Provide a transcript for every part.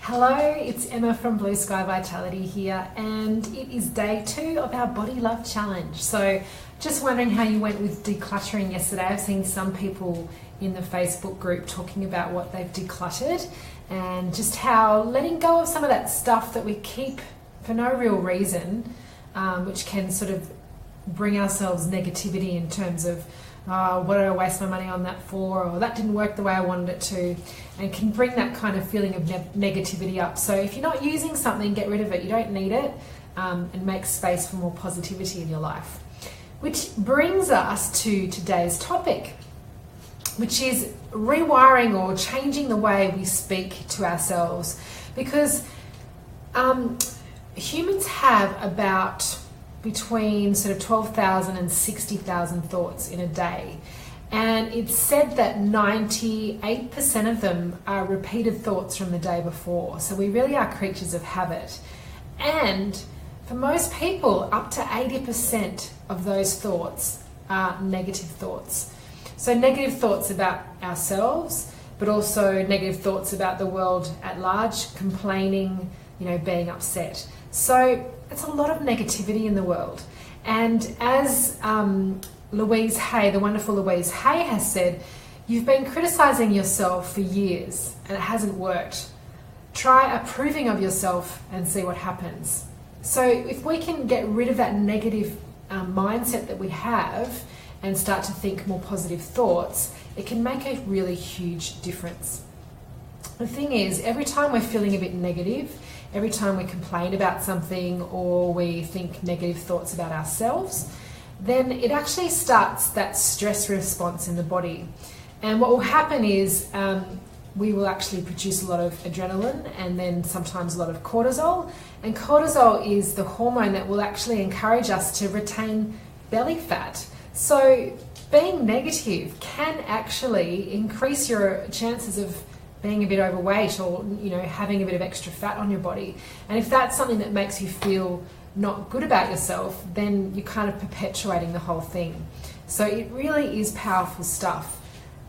Hello, it's Emma from Blue Sky Vitality here, and it is day 2 of our Body Love Challenge. So just wondering how you went with decluttering yesterday. I've seen some people in the Facebook group talking about what they've decluttered and just how letting go of some of that stuff that we keep for no real reason, which can sort of bring ourselves negativity in terms of what did I waste my money on that for, or that didn't work the way I wanted it to, and can bring that kind of feeling of negativity up. So if you're not using something, get rid of it. You don't need it, and make space for more positivity in your life. Which brings us to today's topic, which is rewiring or changing the way we speak to ourselves. Because humans have about between sort of 12,000 and 60,000 thoughts in a day. And it's said that 98% of them are repeated thoughts from the day before. So we really are creatures of habit. And for most people, up to 80% of those thoughts are negative thoughts. So negative thoughts about ourselves, but also negative thoughts about the world at large, complaining, being upset. So it's a lot of negativity in the world. And as Louise Hay, the wonderful Louise Hay, has said, you've been criticizing yourself for years and it hasn't worked. Try approving of yourself and see what happens. So if we can get rid of that negative mindset that we have and start to think more positive thoughts, it can make a really huge difference. The thing is, every time we're feeling a bit negative, every time we complain about something or we think negative thoughts about ourselves, then it actually starts that stress response in the body. And what will happen is we will actually produce a lot of adrenaline and then sometimes a lot of cortisol. And cortisol is the hormone that will actually encourage us to retain belly fat. So being negative can actually increase your chances of being a bit overweight or having a bit of extra fat on your body. And if that's something that makes you feel not good about yourself, then you're kind of perpetuating the whole thing. So it really is powerful stuff.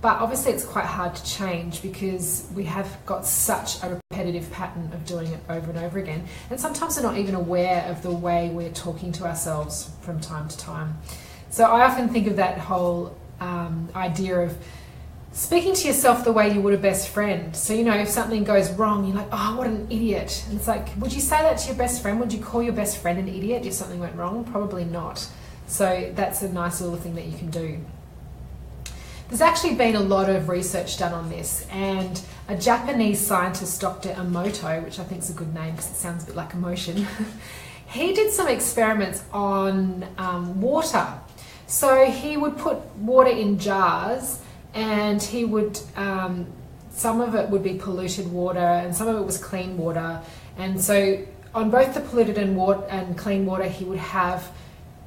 But obviously it's quite hard to change because we have got such a repetitive pattern of doing it over and over again. And sometimes we're not even aware of the way we're talking to ourselves from time to time. So I often think of that whole idea of speaking to yourself the way you would a best friend. So, if something goes wrong, you're like, oh, what an idiot. And it's like, would you say that to your best friend? Would you call your best friend an idiot if something went wrong? Probably not. So that's a nice little thing that you can do. There's actually been a lot of research done on this, and a Japanese scientist, Dr. Emoto, which I think is a good name because it sounds a bit like emotion, he did some experiments on water. So he would put water in jars, and he would, some of it would be polluted water and some of it was clean water. And so on both the polluted and clean water, he would have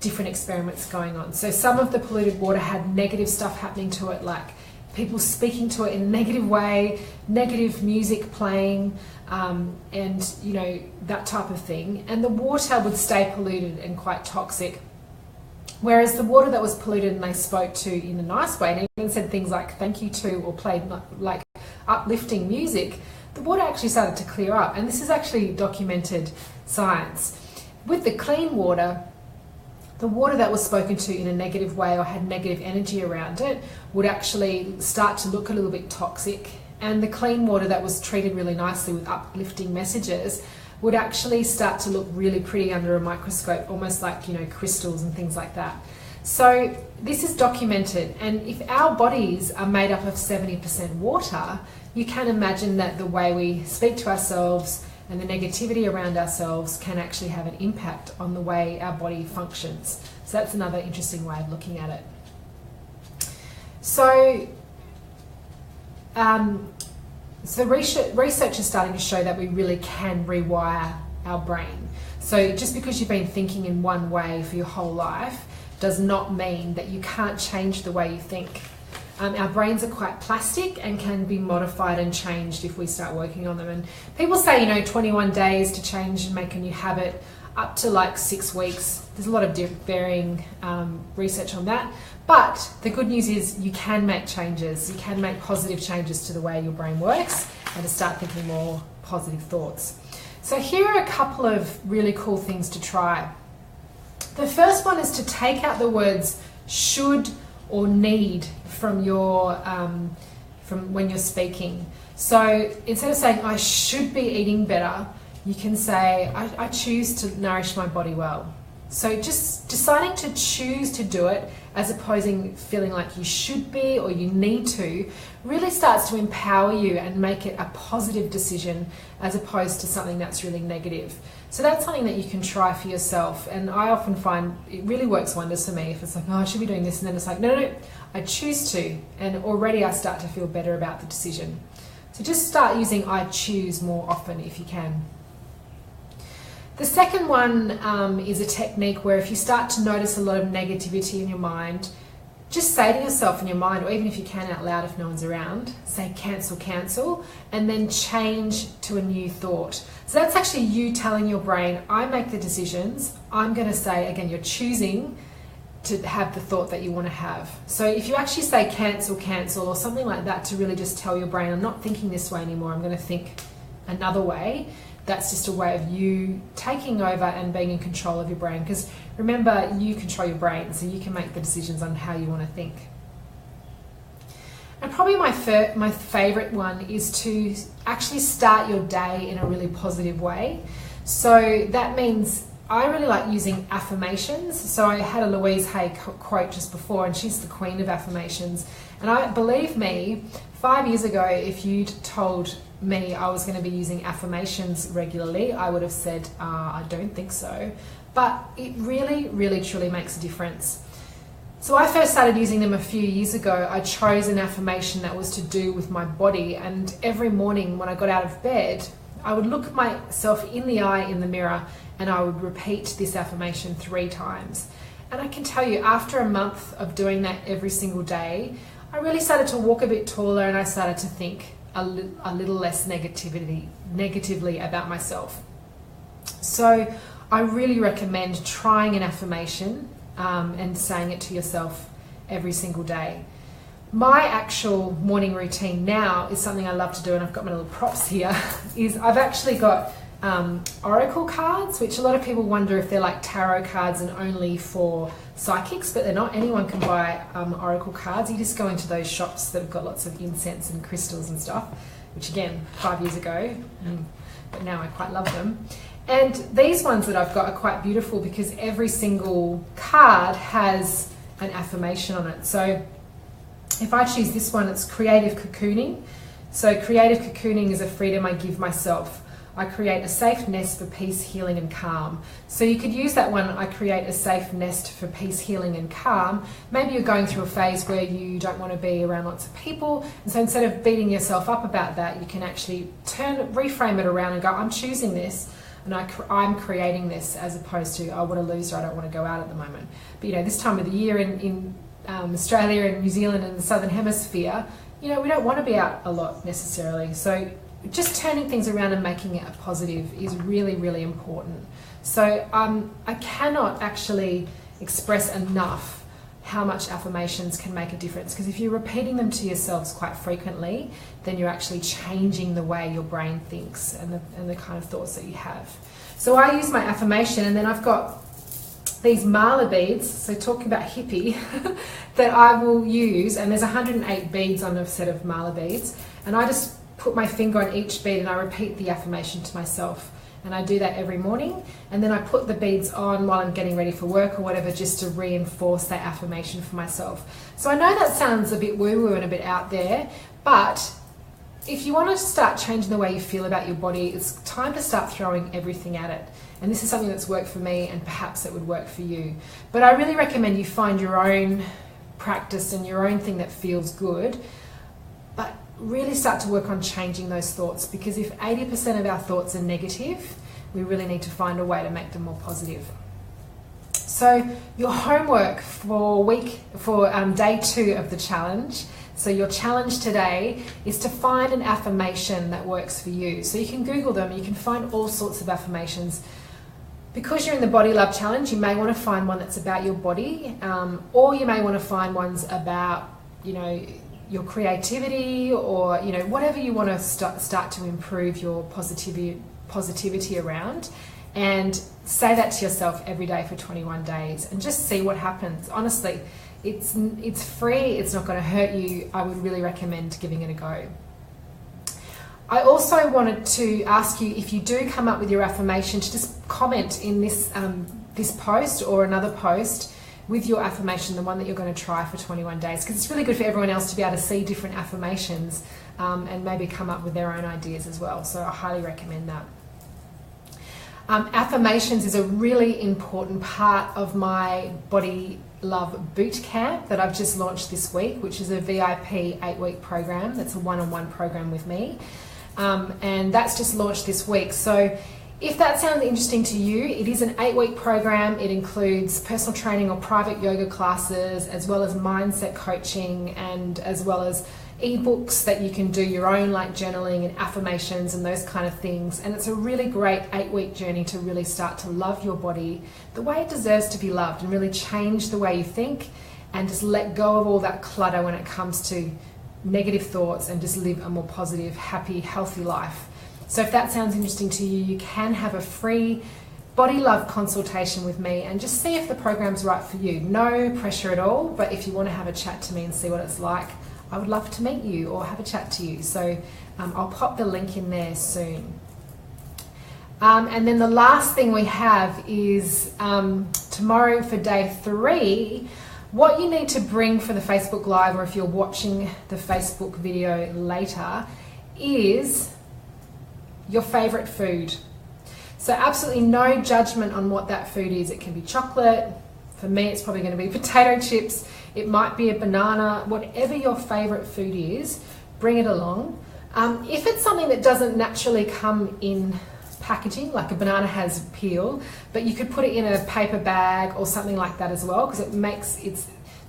different experiments going on. So some of the polluted water had negative stuff happening to it, like people speaking to it in a negative way, negative music playing, and that type of thing. And the water would stay polluted and quite toxic. Whereas the water that was polluted and they spoke to in a nice way and even said things like thank you to or played like uplifting music, the water actually started to clear up. And this is actually documented science. With the clean water, the water that was spoken to in a negative way or had negative energy around it would actually start to look a little bit toxic. And the clean water that was treated really nicely with uplifting messages would actually start to look really pretty under a microscope, almost like, crystals and things like that. So this is documented, and if our bodies are made up of 70% water, you can imagine that the way we speak to ourselves and the negativity around ourselves can actually have an impact on the way our body functions. So that's another interesting way of looking at it. So research is starting to show that we really can rewire our brain. So just because you've been thinking in one way for your whole life does not mean that you can't change the way you think. Our brains are quite plastic and can be modified and changed if we start working on them. And people say, 21 days to change and make a new habit, up to like 6 weeks. There's a lot of varying research on that. But the good news is you can make changes. You can make positive changes to the way your brain works and to start thinking more positive thoughts. So here are a couple of really cool things to try. The first one is to take out the words should or need from your from when you're speaking. So instead of saying I should be eating better, you can say I choose to nourish my body well. So just deciding to choose to do it as opposing feeling like you should be or you need to really starts to empower you and make it a positive decision as opposed to something that's really negative. So that's something that you can try for yourself, and I often find it really works wonders for me. If it's like, oh, I should be doing this, and then it's like, no, I choose to, and already I start to feel better about the decision. So just start using I choose more often if you can. The second one is a technique where if you start to notice a lot of negativity in your mind, just say to yourself in your mind, or even if you can out loud if no one's around, say cancel, cancel, and then change to a new thought. So that's actually you telling your brain, I make the decisions. I'm going to say, again, you're choosing to have the thought that you want to have. So if you actually say cancel, cancel, or something like that to really just tell your brain, I'm not thinking this way anymore, I'm going to think another way. That's just a way of you taking over and being in control of your brain. Because remember, you control your brain, so you can make the decisions on how you want to think. And probably my favorite one is to actually start your day in a really positive way. So that means I really like using affirmations. So I had a Louise Hay quote just before, and she's the queen of affirmations. And believe me, 5 years ago, if you'd told me I was going to be using affirmations regularly, I would have said, I don't think so. But it really, really, truly makes a difference. So I first started using them a few years ago. I chose an affirmation that was to do with my body, and every morning when I got out of bed, I would look myself in the eye in the mirror and I would repeat this affirmation 3 times. And I can tell you, after a month of doing that every single day, I really started to walk a bit taller, and I started to think a little less negatively about myself. So I really recommend trying an affirmation and saying it to yourself every single day. My actual morning routine now is something I love to do, and I've got my little props here, is I've actually got oracle cards, which a lot of people wonder if they're like tarot cards and only for psychics, but they're not. Anyone can buy oracle cards. You just go into those shops that have got lots of incense and crystals and stuff, which again, 5 years ago, but now I quite love them. And these ones that I've got are quite beautiful because every single card has an affirmation on it. So if I choose this one, it's creative cocooning. So creative cocooning is a freedom I give myself. I create a safe nest for peace, healing and calm. So you could use that one, I create a safe nest for peace, healing and calm. Maybe you're going through a phase where you don't want to be around lots of people. And so instead of beating yourself up about that, you can actually reframe it around and go, I'm choosing this and I'm creating this, as opposed to, oh, what a loser, I don't want to go out at the moment. But you know, this time of the year in Australia and New Zealand and the Southern Hemisphere, you know, we don't want to be out a lot necessarily. So just turning things around and making it a positive is really, really important. So I cannot actually express enough how much affirmations can make a difference, because if you're repeating them to yourselves quite frequently, then you're actually changing the way your brain thinks and the kind of thoughts that you have. So I use my affirmation, and then I've got these mala beads, so talking about hippie, that I will use, and there's 108 beads on a set of mala beads, and I just put my finger on each bead and I repeat the affirmation to myself. And I do that every morning, and then I put the beads on while I'm getting ready for work or whatever, just to reinforce that affirmation for myself. So I know that sounds a bit woo-woo and a bit out there, but if you want to start changing the way you feel about your body, it's time to start throwing everything at it. And this is something that's worked for me, and perhaps it would work for you. But I really recommend you find your own practice and your own thing that feels good, but really start to work on changing those thoughts, because if 80% of our thoughts are negative, we really need to find a way to make them more positive. So your homework for day 2 of the challenge, so your challenge today is to find an affirmation that works for you. So you can Google them, you can find all sorts of affirmations. Because you're in the Body Love Challenge, you may want to find one that's about your body, or you may want to find ones about, you know, your creativity, or whatever you want to start to improve your positivity around, and say that to yourself every day for 21 days and just see what happens. Honestly, it's free, it's not going to hurt you. I would really recommend giving it a go. I also wanted to ask you, if you do come up with your affirmation, to just comment in this this post or another post with your affirmation, the one that you're going to try for 21 days, because it's really good for everyone else to be able to see different affirmations and maybe come up with their own ideas as well. So I highly recommend that. Affirmations is a really important part of my Body Love Boot Camp that I've just launched this week, which is a VIP 8-week program. That's a one-on-one program with me. And that's just launched this week. So if that sounds interesting to you, it is an 8-week program. It includes personal training or private yoga classes, as well as mindset coaching, and as well as ebooks that you can do your own, like journaling and affirmations and those kind of things. And it's a really great 8-week journey to really start to love your body the way it deserves to be loved, and really change the way you think, and just let go of all that clutter when it comes to negative thoughts, and just live a more positive, happy, healthy life. So if that sounds interesting to you, you can have a free Body Love consultation with me and just see if the program's right for you. No pressure at all, but if you want to have a chat to me and see what it's like, I would love to meet you or have a chat to you. So I'll pop the link in there soon. And then the last thing we have is tomorrow for day 3, what you need to bring for the Facebook Live, or if you're watching the Facebook video later, is your favorite food. So absolutely no judgment on what that food is. It can be chocolate. For me, it's probably going to be potato chips. It might be a banana. Whatever your favorite food is, bring it along. If it's something that doesn't naturally come in packaging, like a banana has peel, but you could put it in a paper bag or something like that as well, because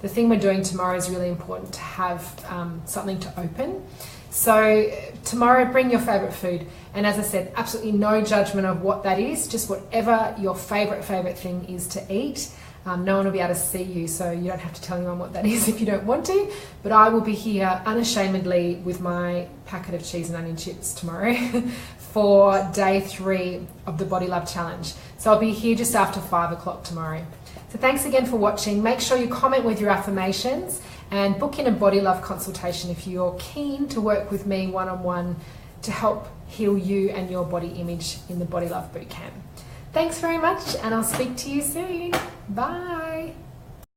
the thing we're doing tomorrow is really important to have something to open. So tomorrow, bring your favorite food, and as I said, absolutely no judgment of what that is, just whatever your favorite thing is to eat. No one will be able to see you, so you don't have to tell anyone what that is if you don't want to, but I will be here unashamedly with my packet of cheese and onion chips tomorrow for day 3 of the Body Love Challenge. So I'll be here just after 5 o'clock tomorrow. So thanks again for watching. Make sure you comment with your affirmations, and book in a Body Love consultation if you're keen to work with me one-on-one to help heal you and your body image in the Body Love Bootcamp. Thanks very much, and I'll speak to you soon. Bye.